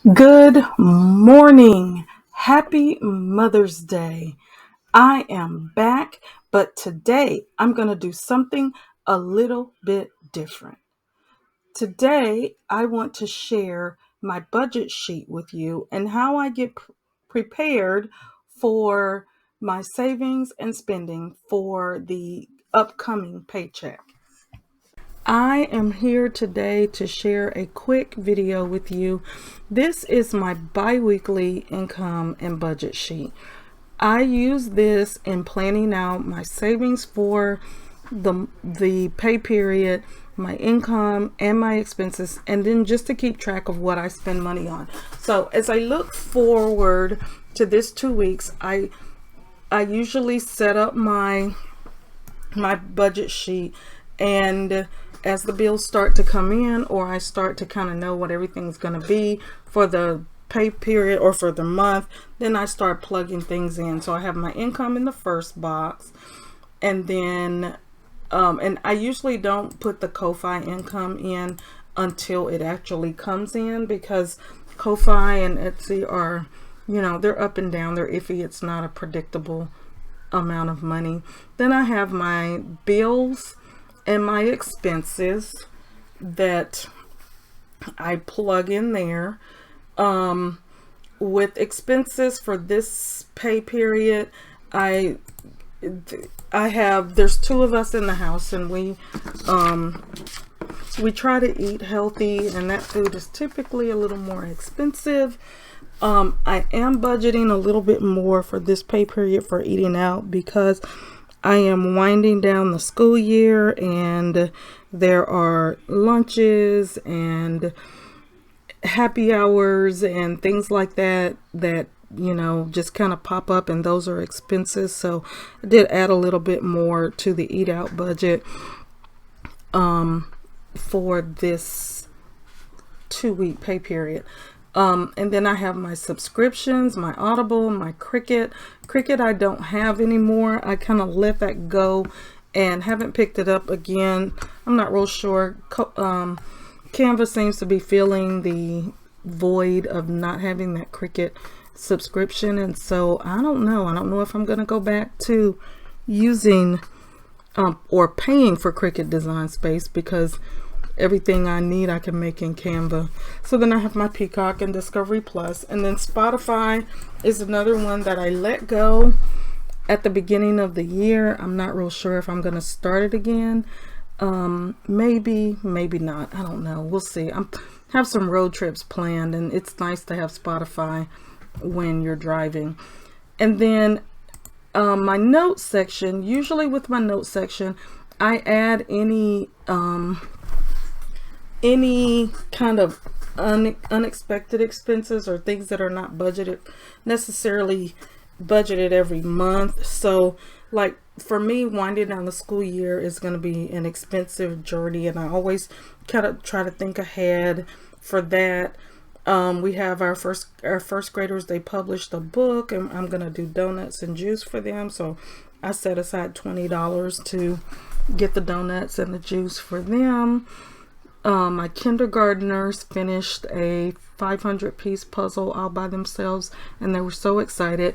Good morning. Happy Mother's Day. I am back, but today I'm going to do something a little bit different. Today, I want to share my budget sheet with you and how I get prepared for my savings and spending for the upcoming paycheck. I am here today to share a quick video with you. This is my bi-weekly income and budget sheet. I use this in planning out my savings for the pay period, my income and my expenses, and then just to keep track of what I spend money on. So as I look forward to this 2 weeks, I usually set up my budget sheet, and as the bills start to come in, or I start to kind of know what everything's going to be for the pay period or for the month, then I start plugging things in. So I have my income in the first box, and then and I usually don't put the Ko-Fi income in until it actually comes in, because Ko-Fi and Etsy are, they're up and down, they're iffy. It's not a predictable amount of money. Then I have my bills and my expenses that I plug in there. With expenses for this pay period, there's two of us in the house, and we try to eat healthy, and that food is typically a little more expensive. I am budgeting a little bit more for this pay period for eating out, because I am winding down the school year, and there are lunches and happy hours and things like that just kind of pop up, and those are expenses. So I did add a little bit more to the eat out budget for this 2-week pay period. And then I have my subscriptions, my Audible, my Cricut. Cricut I don't have anymore. I kind of let that go and haven't picked it up again. I'm not real sure. Canva seems to be filling the void of not having that Cricut subscription, and so I don't know if I'm going to go back to using or paying for Cricut Design Space, because everything I need I can make in Canva. So then I have my Peacock and Discovery Plus, and then Spotify is another one that I let go at the beginning of the year. I'm not real sure if I'm going to start it again. Maybe not. I don't know. We'll see. I have some road trips planned, and it's nice to have Spotify when you're driving. And then my notes section, usually with my notes section, I add any kind of unexpected expenses or things that are not necessarily budgeted every month. So like for me, winding down the school year is going to be an expensive journey, and I always kind of try to think ahead for that. We have our first graders. They published a book, and I'm going to do donuts and juice for them. So I set aside $20 to get the donuts and the juice for them. My kindergartners finished a 500-piece puzzle all by themselves, and they were so excited.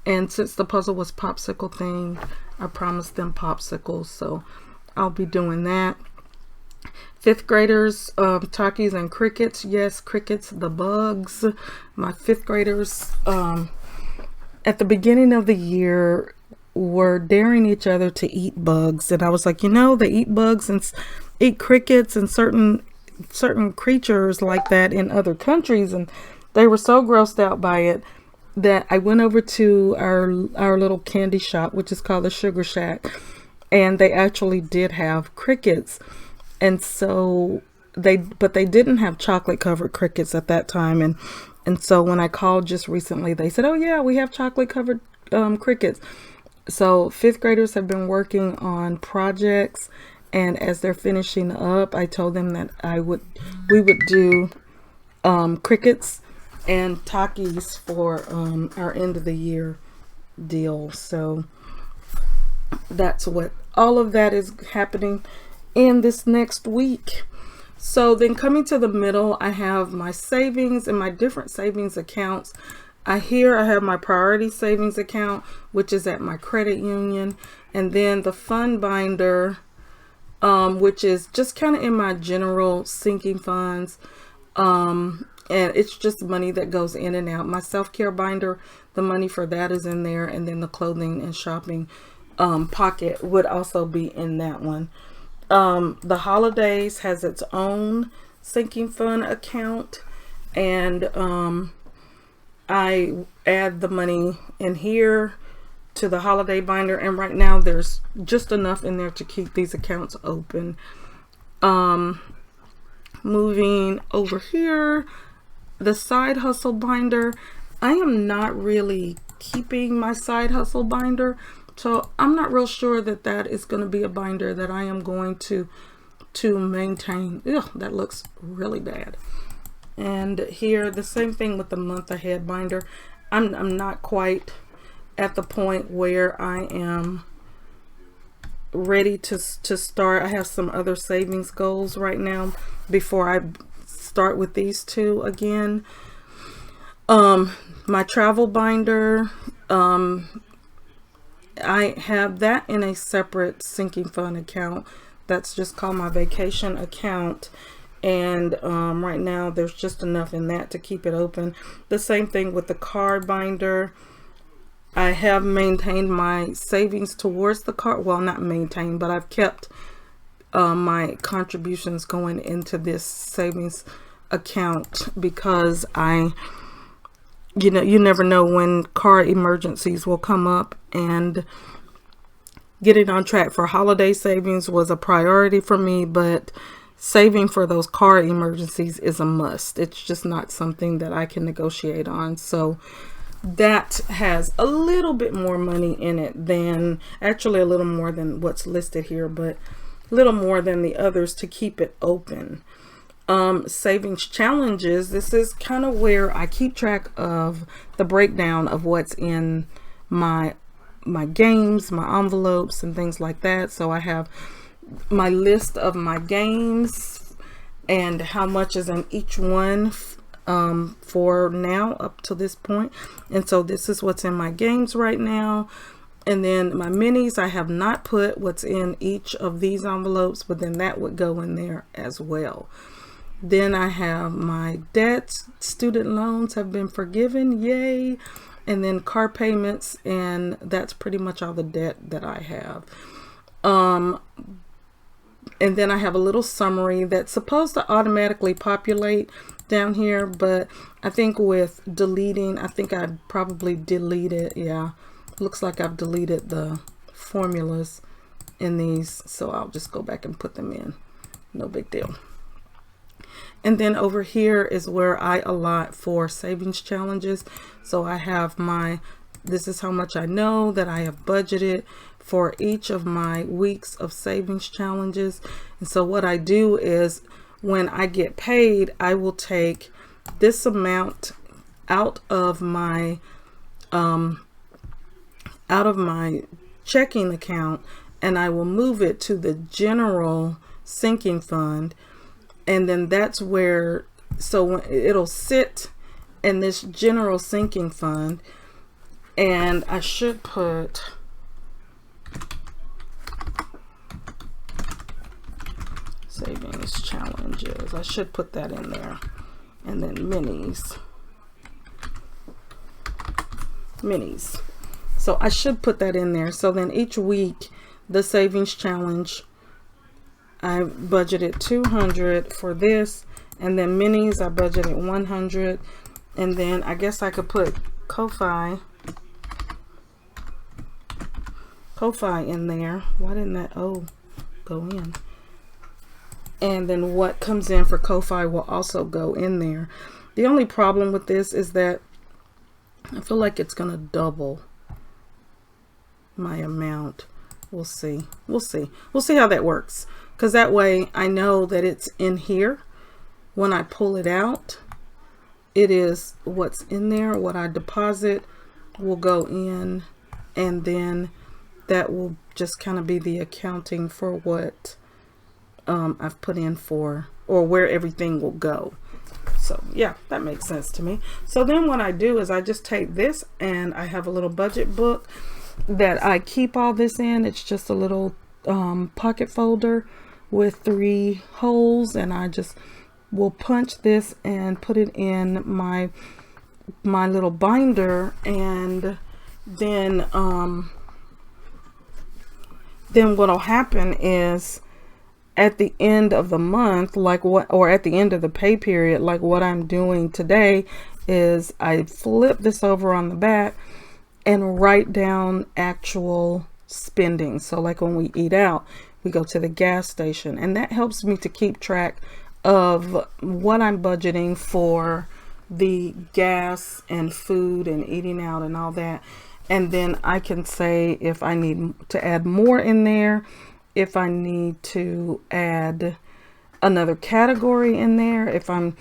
And since the puzzle was popsicle themed, I promised them popsicles, so I'll be doing that. Fifth graders, Takis and Crickets. Yes, Crickets, the bugs. My fifth graders, at the beginning of the year, were daring each other to eat bugs, and I was like, they eat bugs and eat crickets and certain creatures like that in other countries, and they were so grossed out by it that I went over to our little candy shop, which is called the Sugar Shack, and they actually did have crickets. And so they didn't have chocolate covered crickets at that time, and so when I called just recently, they said, oh yeah, we have chocolate covered crickets. So fifth graders have been working on projects, and as they're finishing up, I told them that we would do crickets and Takis for our end of the year deal. So that's what all of that is happening in this next week. So then coming to the middle, I have my savings and my different savings accounts. Here I have my priority savings account, which is at my credit union, and then the fund binder, which is just kind of in my general sinking funds. And it's just money that goes in and out. My self-care binder, the money for that is in there, and then the clothing and shopping pocket would also be in that one. The holidays has its own sinking fund account, and I add the money in here to the holiday binder, and right now there's just enough in there to keep these accounts open. Moving over here, the side hustle binder, I am not really keeping my side hustle binder, so I'm not real sure that that is going to be a binder that I am going to maintain. Ugh, that looks really bad. And here, the same thing with the month ahead binder. I'm not quite at the point where I am ready to start. I have some other savings goals right now before I start with these two again. My travel binder, I have that in a separate sinking fund account that's just called my vacation account, and right now there's just enough in that to keep it open. The same thing with the card binder. I have maintained my savings towards the card, well, not maintained, but I've kept my contributions going into this savings account because you never know when car emergencies will come up, and getting on track for holiday savings was a priority for me, but saving for those car emergencies is a must. It's just not something that I can negotiate on. So that has a little bit more money in it than, actually a little more than what's listed here, but a little more than the others to keep it open. Savings challenges, this is kind of where I keep track of the breakdown of what's in my games, my envelopes and things like that. So I have my list of my games and how much is in each one for now up to this point. And so this is what's in my games right now. And then my minis, I have not put what's in each of these envelopes, but then that would go in there as well. Then I have my debts, student loans have been forgiven, yay. And then car payments, and that's pretty much all the debt that I have. And then I have a little summary that's supposed to automatically populate down here, but I think with deleting, I think I'd probably delete it. Yeah, looks like I've deleted the formulas in these, so I'll just go back and put them in. No big deal. And then over here is where I allot for savings challenges. So I have this is how much I know that I have budgeted for each of my weeks of savings challenges. And so what I do is when I get paid, I will take this amount out of my checking account, and I will move it to the general sinking fund. And then that's where, so it'll sit in this general sinking fund, and I should put savings challenges. I should put that in there. And then minis. So I should put that in there. So then each week, the savings challenge, I budgeted 200 for this, and then minis I budgeted 100, and then I guess I could put Ko-Fi in there. Why didn't that O go in? And then what comes in for Ko-Fi will also go in there. The only problem with this is that I feel like it's gonna double my amount. We'll see how that works. Because that way I know that it's in here. When I pull it out, it is what's in there. What I deposit will go in, and then that will just kind of be the accounting for what I've put in for or where everything will go. So yeah, that makes sense to me. So then what I do is I just take this, and I have a little budget book that I keep all this in. It's just a little pocket folder with 3 holes, and I just will punch this and put it in my little binder. And then what'll happen is at the end of the month, or at the end of the pay period, like what I'm doing today, is I flip this over on the back and write down actual spending. So like when we eat out, we go to the gas station, and that helps me to keep track of what I'm budgeting for the gas and food and eating out and all that. And then I can say if I need to add more in there, if I need to add another category in there, if I'm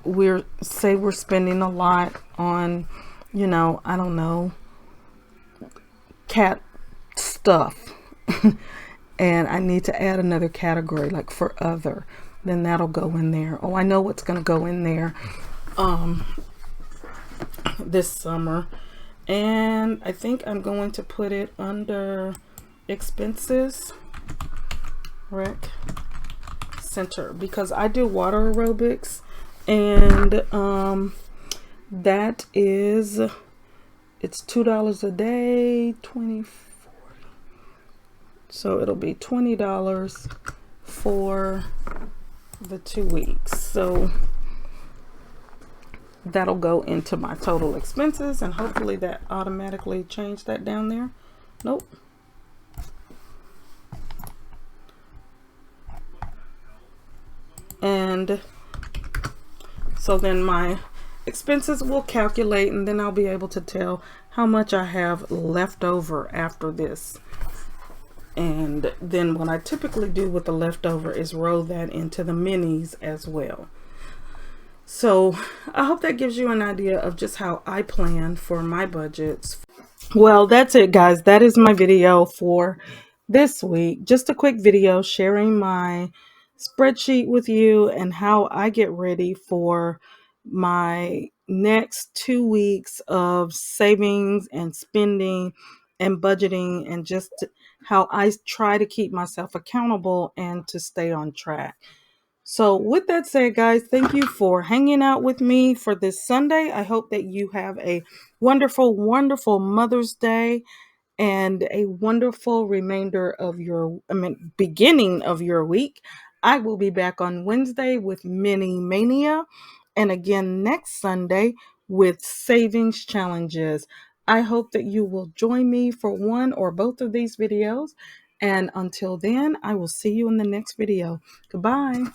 we're spending a lot on, I don't know, cat stuff and I need to add another category like for other, then that'll go in there. Oh, I know what's going to go in there this summer, and I think I'm going to put it under expenses rec center, because I do water aerobics, and that is, it's $2 a day, 20, 40, so it'll be $20 for the 2 weeks. So that'll go into my total expenses, and hopefully that automatically changed that down there. Nope. And so then my expenses will calculate, and then I'll be able to tell how much I have left over after this. And then what I typically do with the leftover is roll that into the minis as well. So I hope that gives you an idea of just how I plan for my budgets. Well, that's it, guys. That is my video for this week. Just a quick video sharing my spreadsheet with you and how I get ready for my next 2 weeks of savings and spending and budgeting, and just how I try to keep myself accountable and to stay on track. So with that said, guys, thank you for hanging out with me for this Sunday. I hope that you have a wonderful, wonderful Mother's Day and a wonderful remainder of beginning of your week. I will be back on Wednesday with Mini Mania, and again next Sunday with savings challenges. I hope that you will join me for one or both of these videos. And until then, I will see you in the next video. Goodbye.